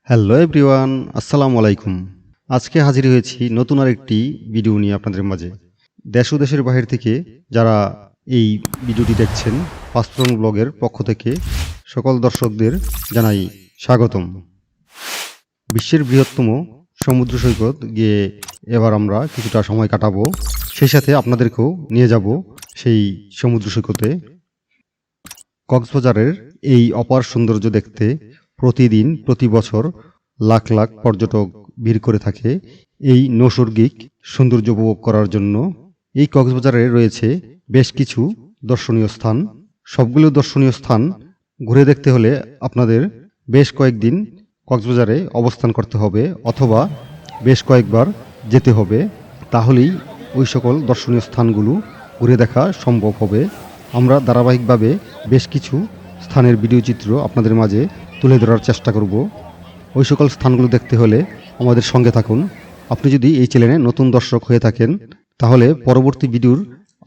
Hello everyone, আসসালামু আলাইকুম। আজকে হাজির হয়েছি নতুন আরেকটি ভিডিও নিয়ে আপনাদের মাঝে। দেশ ও দেশের বাহির থেকে যারা এই ভিডিওটি দেখছেন, পাঁচফোরন ব্লগের পক্ষ থেকে সকল দর্শকদের জানাই স্বাগতম। বিশ্বের বৃহত্তম সমুদ্র সৈকত গিয়ে এবার আমরা কিছুটা সময় কাটাবো, সেই সাথে আপনাদেরকেও নিয়ে যাব সেই সমুদ্র সৈকতে। কক্সবাজারের এই অপার সৌন্দর্য দেখতে প্রতিদিন প্রতি বছর লাখ লাখ পর্যটক ভিড় করে থাকে এই নৈসর্গিক সৌন্দর্য উপভোগ করার জন্য। এই কক্সবাজারে রয়েছে বেশ কিছু দর্শনীয় স্থান। সবগুলো দর্শনীয় স্থান ঘুরে দেখতে হলে আপনাদের বেশ কয়েকদিন কক্সবাজারে অবস্থান করতে হবে অথবা বেশ কয়েকবার যেতে হবে, তাহলেই ওই সকল দর্শনীয় স্থানগুলো ঘুরে দেখা সম্ভব হবে। আমরা ধারাবাহিকভাবে বেশ কিছু স্থানের ভিডিও চিত্র আপনাদের মাঝে তুলে ধরার চেষ্টা করব। ওই সকল স্থানগুলো দেখতে হলে আমাদের সঙ্গে থাকুন। আপনি যদি এই চ্যানেলে নতুন দর্শক হয়ে থাকেন, তাহলে পরবর্তী ভিডিওর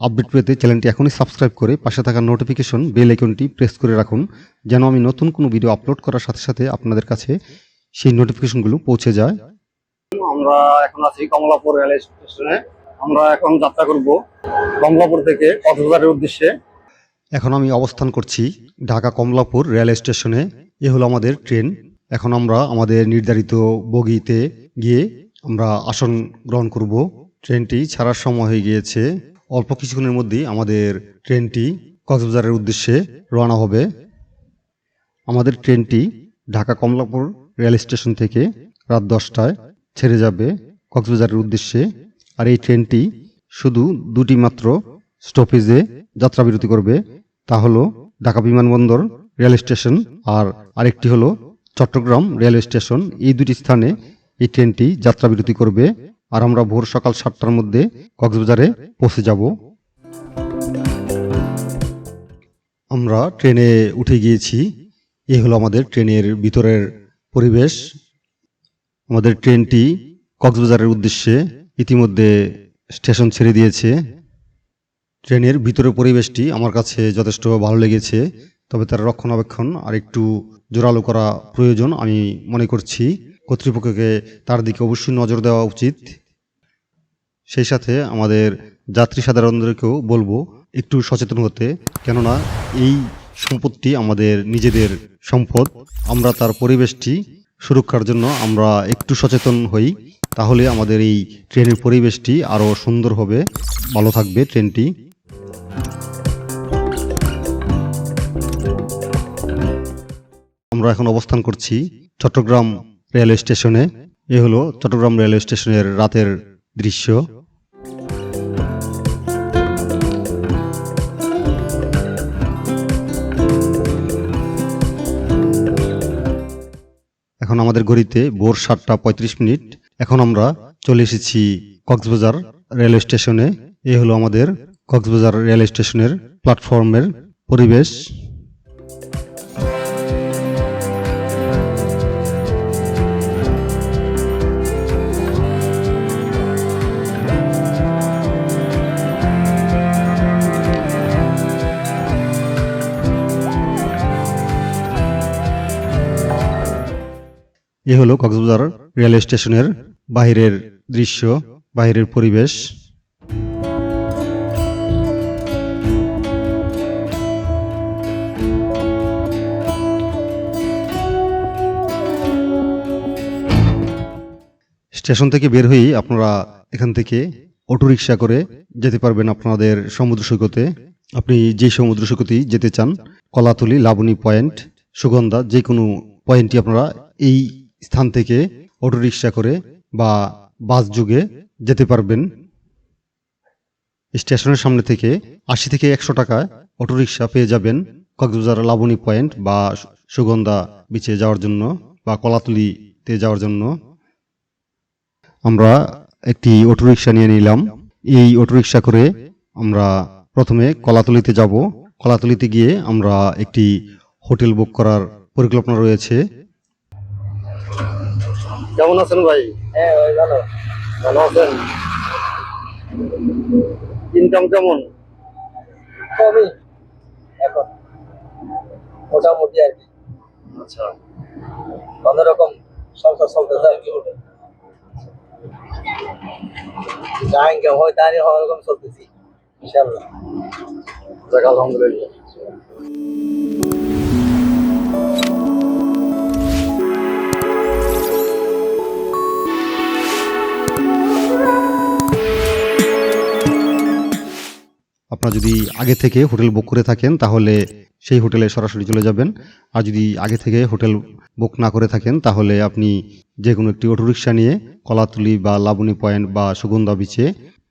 আপডেট পেতে চ্যানেলটি এখনই সাবস্ক্রাইব করে পাশে থাকা নোটিফিকেশন বেল আইকনটি প্রেস করে রাখুন, যেন আমি নতুন কোনো ভিডিও আপলোড করার সাথে সাথে আপনাদের কাছে সেই নোটিফিকেশনগুলো পৌঁছে যায়। আমরা এখন আছি কমলাপুর রেল স্টেশনে। আমরা এখন যাত্রা করব কমলাপুর থেকে কক্সবাজারের উদ্দেশ্যে। এখন আমি অবস্থান করছি ঢাকা কমলাপুর রেল স্টেশনে। এ হলো আমাদের ট্রেন। এখন আমরা আমাদের নির্ধারিত বগিতে গিয়ে আমরা আসন গ্রহণ করব। ট্রেনটি ছাড়ার সময় হয়ে গিয়েছে। অল্প কিছুক্ষণের মধ্যেই আমাদের ট্রেনটি কক্সবাজারের উদ্দেশ্যে রওনা হবে। আমাদের ট্রেনটি ঢাকা কমলাপুর রেল স্টেশন থেকে রাত 10টায় ছেড়ে যাবে কক্সবাজারের উদ্দেশ্যে। আর এই ট্রেনটি শুধু দুটি মাত্র স্টপেজে যাত্রা বিরতি করবে, তা হলো ঢাকা বিমানবন্দর রেল স্টেশন আর আরেকটি হলো চট্টগ্রাম রেল স্টেশন। এই দুটি স্থানে এই ট্রেনটি যাত্রা বিরতি করবে। আর আমরা ভোর সকাল 7টার মধ্যে কক্সবাজারে পৌঁছে যাব। আমরা ট্রেনে উঠে গিয়েছি। এই হলো আমাদের ট্রেনের ভিতরের পরিবেশ। আমাদের ট্রেনটি কক্সবাজারের উদ্দেশ্যে ইতিমধ্যে স্টেশন ছেড়ে দিয়েছে। ট্রেনের ভিতরের পরিবেশটি আমার কাছে যথেষ্ট ভালো লেগেছে, তবে তার রক্ষণাবেক্ষণ আর একটু জোরালো করা প্রয়োজন আমি মনে করছি। কর্তৃপক্ষকে তার দিকে অবশ্যই নজর দেওয়া উচিত। সেই সাথে আমাদের যাত্রী সাধারণদেরকেও বলবো একটু সচেতন হতে, কেননা এই সম্পদটি আমাদের নিজেদের সম্পদ। আমরা তার পরিবেশটি সুরক্ষার জন্য আমরা একটু সচেতন হই, তাহলে আমাদের এই ট্রেনের পরিবেশটি আরও সুন্দর হবে, ভালো থাকবে ট্রেনটি। আমরা এখন অবস্থান করছি চট্টগ্রাম রেলওয়ে স্টেশনে। এ হলো চট্টগ্রাম রেলওয়ে স্টেশনের রাতের দৃশ্য। এখন আমাদের ঘড়িতে ভোর 7টা 35 মিনিট। এখন আমরা চলে এসেছি কক্সবাজার রেলওয়ে স্টেশনে। এ হলো আমাদের কক্সবাজার রেলওয়ে স্টেশনের প্ল্যাটফর্মের পরিবেশ। এ হলো কক্সবাজার রেলওয়ে স্টেশনের বাহিরের দৃশ্য, বাহিরের পরিবেশ। স্টেশন থেকে বের হয়েই আপনারা এখান থেকে অটোরিকশা করে যেতে পারবেন আপনাদের সমুদ্র সৈকতে। আপনি যে সমুদ্র সৈকতেই যেতে চান, কলাতলি, লাবণী পয়েন্ট, সুগন্ধা, যে কোনো পয়েন্টই আপনারা এই স্থান থেকে অটোরিকশা করে বা বাস যোগে যেতে পারবেন। স্টেশনের সামনে থেকে 80 থেকে 100 টাকায় অটোরিকশা পেয়ে যাবেন কক্সবাজার লাবণী পয়েন্ট বা সুগন্ধা বিচে যাওয়ার জন্য বা কলাতলিতে যাওয়ার জন্য। আমরা একটি অটোরিকশা নিয়ে নিলাম। এই অটোরিকশা করে আমরা প্রথমে কলাতলিতে যাব। কলাতলিতে গিয়ে আমরা একটি হোটেল বুক করার পরিকল্পনা রয়েছে। কেমন আছেন ভাই? হ্যাঁ ভাই, ভালো। ভালো আছেন? ইনকাম কেমন? কমই এখন, মোটামুটি আর কি, আচ্ছা, কোনো রকম সংসার চলতেছে আর কি ওটা যাই হয় তাই ওরকম চলতেছি ইনশাআল্লাহ। যাক আলহামদুলিল্লাহ। আপনারা যদি আগে থেকে হোটেল বুক করে থাকেন তাহলে সেই হোটেলে সরাসরি চলে যাবেন। আর যদি আগে থেকে হোটেল বুক না করে থাকেন তাহলে আপনি যে কোনো একটি অটোরিকশা নিয়ে কলাতলি বা লাবণী পয়েন্ট বা সুগন্ধা বিচে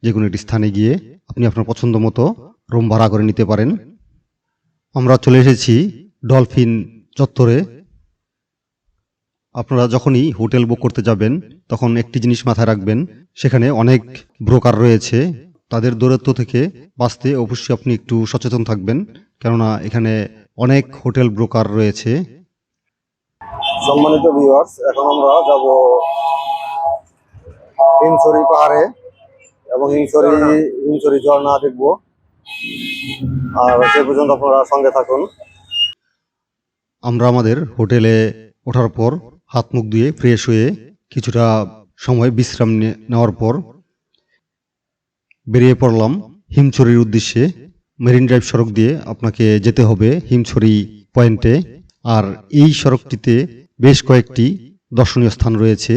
যে কোনো একটি স্থানে গিয়ে আপনি আপনার পছন্দ মতো রুম ভাড়া করে নিতে পারেন। আমরা চলে এসেছি ডলফিন চত্বরে। আপনারা যখনই হোটেল বুক করতে যাবেন তখন একটি জিনিস মাথায় রাখবেন, সেখানে অনেক ব্রোকার রয়েছে। তাদের দৌরাত্ম্য থেকে বাঁচতে অবশ্যই আপনি একটু সচেতন থাকবেন, কেননা এখানে অনেক হোটেল ব্রোকার রয়েছে। সম্মানিত ভিউয়ার্স, এখন আমরা যাব হিমছড়ি পাহাড়ে এবং হিমছড়ি ঝর্ণা দেখব। আর সে পর্যন্ত আপনারা সঙ্গে থাকুন। আমরা আমাদের হোটেলে ওঠার পর হাত মুখ ধুয়ে ফ্রেশ হয়ে কিছুটা সময় বিশ্রাম নেওয়ার পর বেরিয়ে পড়লাম হিমছড়ির উদ্দেশ্যে। মেরিন ড্রাইভ সড়ক দিয়ে আপনাকে যেতে হবে হিমছড়ি পয়েন্টে। আর এই সড়কটিতে বেশ কয়েকটি দর্শনীয় স্থান রয়েছে।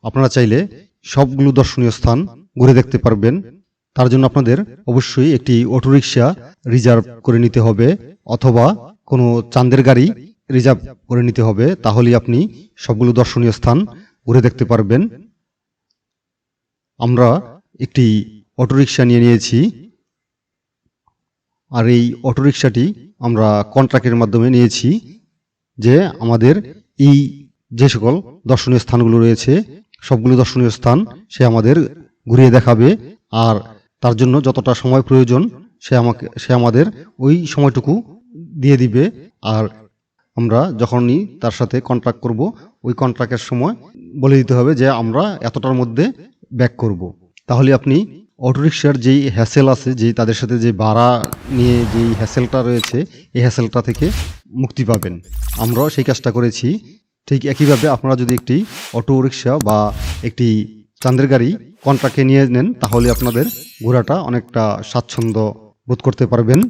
আপনারা চাইলে সবগুলো দর্শনীয় স্থান ঘুরে দেখতে পারবেন। তার জন্য আপনাদের অবশ্যই একটি অটোরিকশা রিজার্ভ করে নিতে হবে অথবা কোনো চাঁদের গাড়ি রিজার্ভ করে নিতে হবে, তাহলেই আপনি সবগুলো দর্শনীয় স্থান ঘুরে দেখতে পারবেন। আমরা একটি অটোরিকশা নিয়েছি, আর এই অটোরিকশাটি আমরা কন্ট্রাক্টের মাধ্যমে নিয়েছি, যে আমাদের এই যে সকল দর্শনীয় স্থানগুলো রয়েছে সবগুলো দর্শনীয় স্থান সে আমাদের ঘুরিয়ে দেখাবে। আর তার জন্য যতটা সময় প্রয়োজন সে আমাদের ওই সময়টুকু দিয়ে দিবে। আর আমরা যখনই তার সাথে কন্ট্রাক্ট করব ওই কন্ট্রাক্টের সময় বলে দিতে হবে যে আমরা এতটার মধ্যে ব্যাক করব। তাহলে আপনি অটোরিকশার যেই হ্যাসেল আছে, যেই তাদের সাথে যে ভাড়া নিয়ে যেই হ্যাসেলটা রয়েছে এই হ্যাসেলটা থেকে মুক্তি পাবেন। আমরাও সেই কাজটা করেছি। ঠিক একইভাবে আপনারা যদি একটি অটোরিকশা বা একটি চাঁদের গাড়ি কন্ট্রাক্টে নিয়ে নেন তাহলে আপনাদের ঘোরাটা অনেকটা স্বাচ্ছন্দ্য বোধ করতে পারবেন।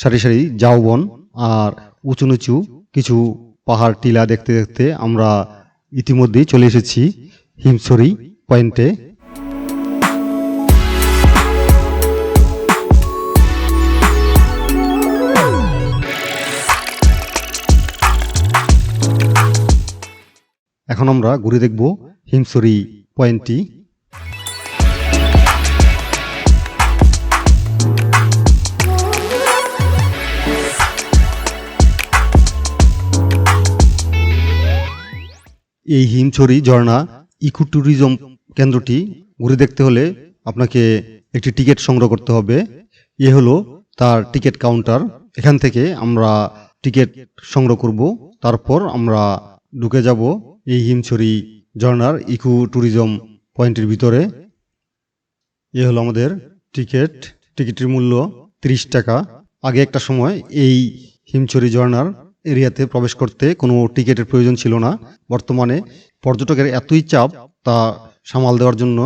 সারি সারি ঝাউবন আর উঁচু নিচু কিছু পাহাড় টিলা দেখতে দেখতে আমরা ইতিমধ্যেই চলে এসেছি হিমছড়ি পয়েন্টে। এখন আমরা ঘুরে দেখব হিমছড়ি পয়েন্টটি। এই হিমছড়ি ঝর্ণা ইকো ট্যুরিজম কেন্দ্রটি ঘুরে দেখতে হলে আপনাকে একটি টিকিট সংগ্রহ করতে হবে। এ হলো তার টিকিট কাউন্টার। এখান থেকে আমরা টিকিট সংগ্রহ করব, তারপর আমরা ঢুকে যাব এই হিমছড়ি ঝর্ণার ইকো ট্যুরিজম পয়েন্টের ভিতরে। এ হলো আমাদের টিকিটের মূল্য 30 টাকা। আগে একটা সময় এই হিমছড়ি ঝর্ণার এরিয়াতে প্রবেশ করতে কোনো টিকিটের প্রয়োজন ছিল না। বর্তমানে পর্যটকের এতই চাপ তা সামাল দেওয়ার জন্য,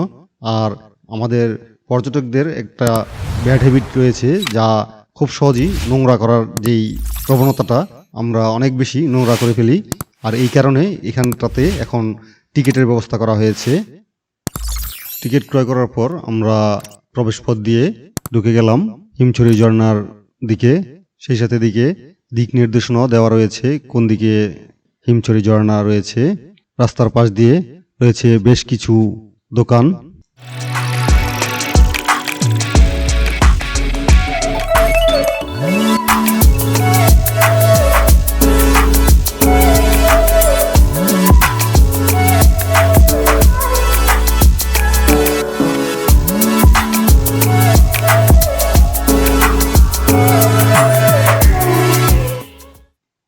আর আমাদের পর্যটকদের একটা ব্যাড হ্যাবিট রয়েছে যা খুব সহজেই নোংরা করার যেই প্রবণতাটা, আমরা অনেক বেশি নোংরা করে ফেলি। আর এই কারণে এখানটাতে এখন টিকিটের ব্যবস্থা করা হয়েছে। টিকিট ক্রয় করার পর আমরা প্রবেশ পথ দিয়ে ঢুকে গেলাম হিমছড়ি ঝর্ণার দিকে। সেই সাথে দিক নির্দেশনাও দেওয়া রয়েছে কোন দিকে হিমছড়ি ঝর্ণা রয়েছে। রাস্তার পাশ দিয়ে রয়েছে বেশ কিছু দোকান।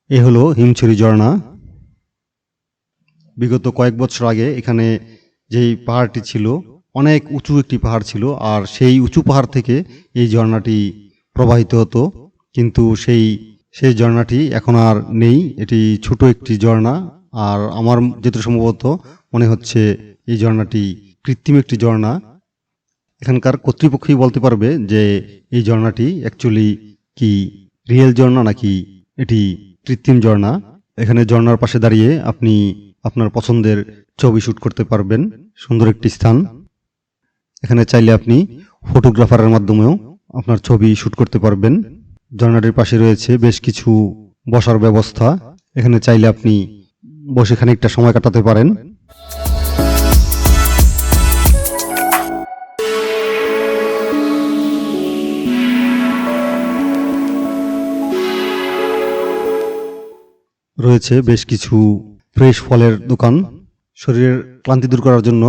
এ হলো হিমছড়ি ঝর্ণা। বিগত কয়েক বছর আগে এখানে যেই পাহাড়টি ছিল অনেক উঁচু একটি পাহাড় ছিল, আর সেই উঁচু পাহাড় থেকে এই ঝর্ণাটি প্রবাহিত হতো, কিন্তু সেই ঝর্ণাটি এখন আর নেই। এটি ছোট একটি ঝর্ণা, আর আমার যেটা সম্ভবত মনে হচ্ছে এই ঝর্ণাটি কৃত্রিম একটি ঝর্ণা। এখানকার কর্তৃপক্ষই বলতে পারবে যে এই ঝর্ণাটি অ্যাকচুয়ালি কি রিয়েল ঝর্ণা নাকি এটি কৃত্রিম ঝর্ণা। এখানে ঝর্ণার পাশে দাঁড়িয়ে আপনি আপনার পছন্দের ছবি শুট করতে পারবেন। সুন্দর একটি স্থান। এখানে চাইলে আপনি ফটোগ্রাফারের মাধ্যমেও আপনার ছবি শুট করতে পারবেন। ঝর্ণাটির পাশে রয়েছে বেশ কিছু বসার ব্যবস্থা। এখানে চাইলে আপনি বসে খানিকটা সময় কাটাতে পারেন। রয়েছে বেশ কিছু ফ্রেশ ফলের দোকান। শরীরের ক্লান্তি দূর করার জন্য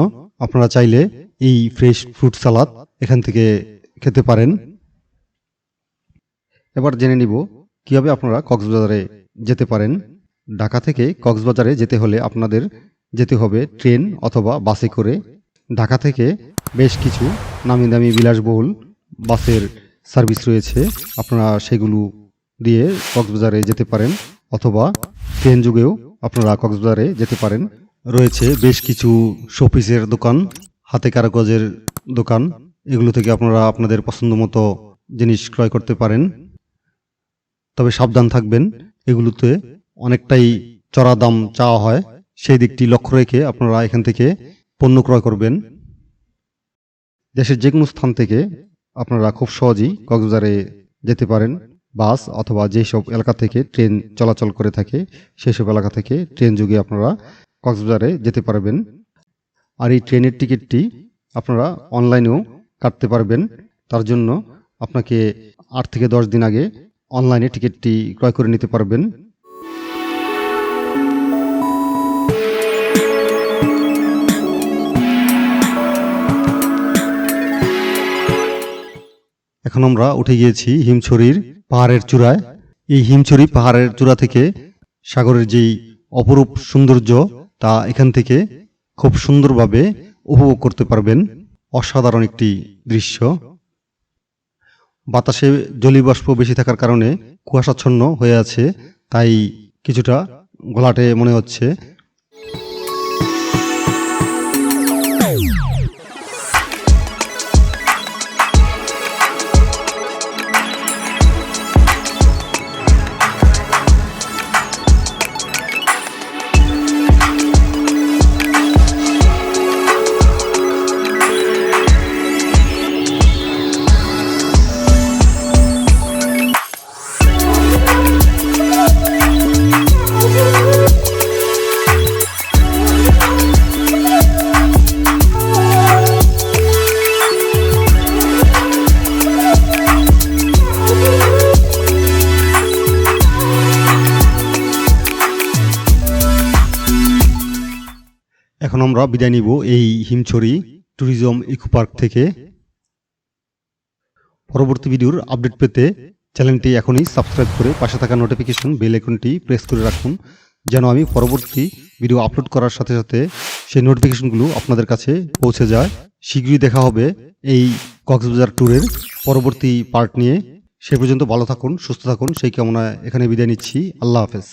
আপনারা চাইলে এই ফ্রেশ ফ্রুট সালাদ এখান থেকে খেতে পারেন। এবার জেনে নিব কিভাবে আপনারা কক্সবাজারে যেতে পারেন। ঢাকা থেকে কক্সবাজারে যেতে হলে আপনাদের যেতে হবে ট্রেন অথবা বাসে করে। ঢাকা থেকে বেশ কিছু নামি দামি বিলাসবহুল বাসের সার্ভিস রয়েছে, আপনারা সেগুলো দিয়ে কক্সবাজারে যেতে পারেন, অথবা ট্রেন যুগেও আপনারা কক্সবাজারে যেতে পারেন। রয়েছে বেশ কিছু শোপিসের দোকান, হাতে কারুকাজের দোকান, এগুলো থেকে আপনারা আপনাদের পছন্দ মতো জিনিস ক্রয় করতে পারেন। তবে সাবধান থাকবেন, এগুলোতে অনেকটাই চড়া দাম চাওয়া হয়, সেই দিকটি লক্ষ্য রেখে আপনারা এখান থেকে পণ্য ক্রয় করবেন। দেশের যে কোনো স্থান থেকে আপনারা খুব সহজেই কক্সবাজারে যেতে পারেন। বাস অথবা যেসব এলাকা থেকে ট্রেন চলাচল করে থাকে সেসব এলাকা থেকে ট্রেন যোগে আপনারা কক্সবাজারে যেতে পারবেন। আর এই ট্রেনের টিকিটটি আপনারা অনলাইনেও কাটতে পারবেন। তার জন্য আপনাকে 8 থেকে 10 দিন আগে অনলাইনে টিকিটটি ক্রয় করে নিতে পারবেন। এখন আমরা উঠে গিয়েছি হিমছড়ির পাহাড়ের চূড়ায়। এই হিমছড়ি পাহাড়ের চূড়া থেকে সাগরের যেই অপরূপ সৌন্দর্য তা এখান থেকে খুব সুন্দরভাবে উপভোগ করতে পারবেন। অসাধারণ একটি দৃশ্য। বাতাসে জলীয়বাষ্প বেশি থাকার কারণে কুয়াশাচ্ছন্ন হয়ে আছে, তাই কিছুটা ঘোলাটে মনে হচ্ছে। এখন আমরা বিদায় নিব এই হিমছড়ি ট্যুরিজম ইকো পার্ক থেকে। পরবর্তী ভিডিওর আপডেট পেতে চ্যানেলটি এখনই সাবস্ক্রাইব করে পাশে থাকা নোটিফিকেশন বেল আইকনটি প্রেস করে রাখুন, যেন আমি পরবর্তী ভিডিও আপলোড করার সাথে সাথে সেই নোটিফিকেশনগুলো আপনাদের কাছে পৌঁছে যায়। শীঘ্রই দেখা হবে এই কক্সবাজার ট্যুরের পরবর্তী পার্ট নিয়ে। সে পর্যন্ত ভালো থাকুন, সুস্থ থাকুন, সেই কামনায় এখানে বিদায় নিচ্ছি। আল্লাহ হাফেজ।